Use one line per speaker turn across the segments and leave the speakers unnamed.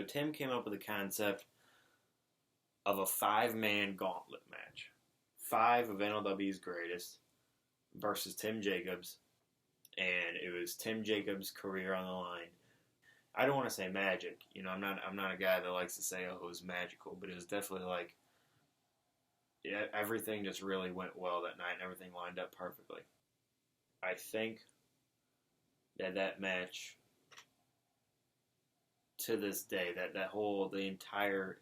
Tim came up with the concept of a 5-man gauntlet match. 5 of NLW's greatest versus Tim Jacobs. And it was Tim Jacobs' career on the line. I don't want to say magic. You know, I'm not a guy that likes to say, oh, it was magical. But it was definitely like, yeah, everything just really went well that night and everything lined up perfectly. I think that match, to this day, the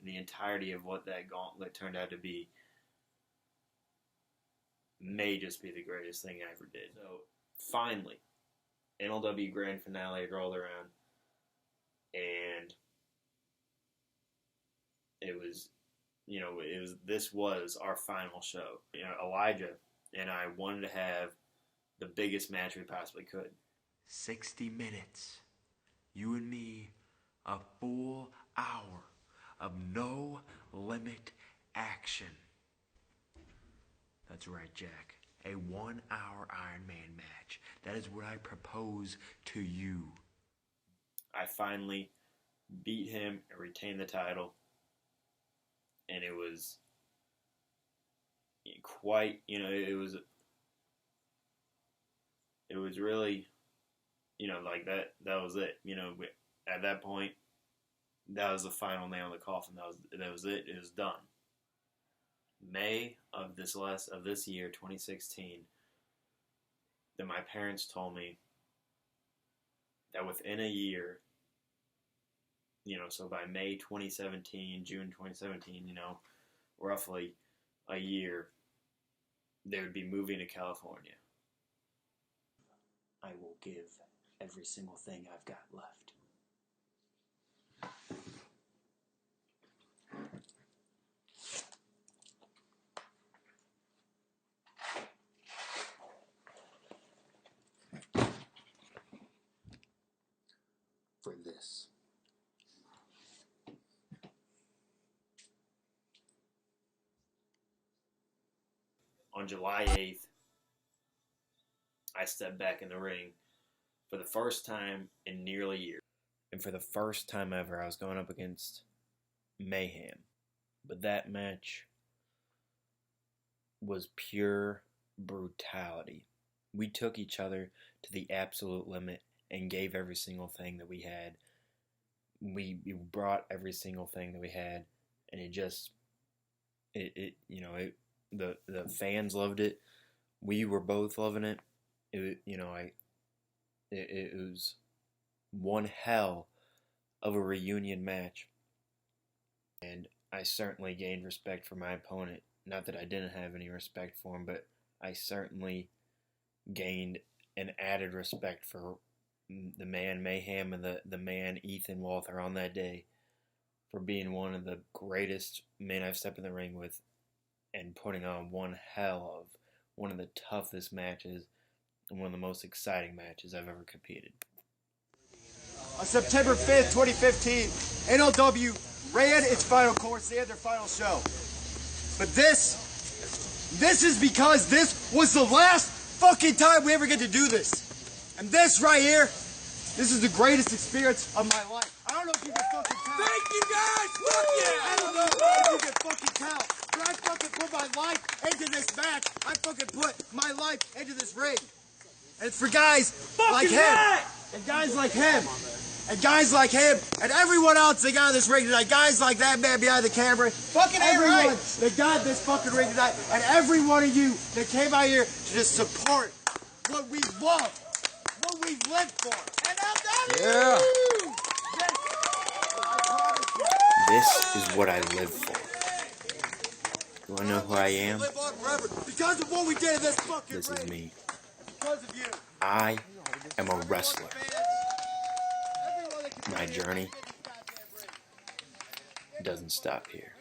entirety of what that gauntlet turned out to be may just be the greatest thing I ever did. So finally, NLW Grand Finale had rolled around, and this was our final show. You know, Elijah and I wanted to have the biggest match we possibly could.
60 minutes. You and me, a full hour of no limit action. That's right, Jack. A 1-hour Iron Man match. That is what I propose to you.
I finally beat him and retained the title. And it was quite, it was really, like that was it. At that point, that was the final nail in the coffin. That was it. It was done. May of this year, 2016, that my parents told me that within a year, so by May 2017, June 2017, roughly a year, they would be moving to California. I will give every single thing I've got left. For this. On July 8th, I stepped back in the ring for the first time in nearly a year. And for the first time ever, I was going up against Mayhem. But that match was pure brutality. We took each other to the absolute limit and gave every single thing that we had. We brought every single thing that we had, and the fans loved it. We were both loving it. It was one hell of a reunion match, and I certainly gained respect for my opponent. Not that I didn't have any respect for him, but I certainly gained an added respect for the man Mayhem and the man Ethan Walther on that day, for being one of the greatest men I've stepped in the ring with and putting on one of the toughest matches and one of the most exciting matches I've ever competed.
On September 5th, 2015, NLW ran its final course. They had their final show. But this is because this was the last fucking time we ever get to do this. And this right here, this is the greatest experience of my life. I don't know if you can fucking count.
Thank you guys! Fuck yeah!
I don't know if you can fucking count. But I fucking put my life into this match. I fucking put my life into this ring. And it's for guys like him. And guys like him. And guys like him. And everyone else that got in this ring tonight. Guys like that man behind the camera. Fucking everyone that got in this fucking ring tonight. And every one of you that came out here to just support what we love. What we live for. And
Yeah.
This is what I live for. You wanna know who I am?
Because of what we did in this fucking
This is me.
Because of you.
I am a wrestler. My journey doesn't stop here.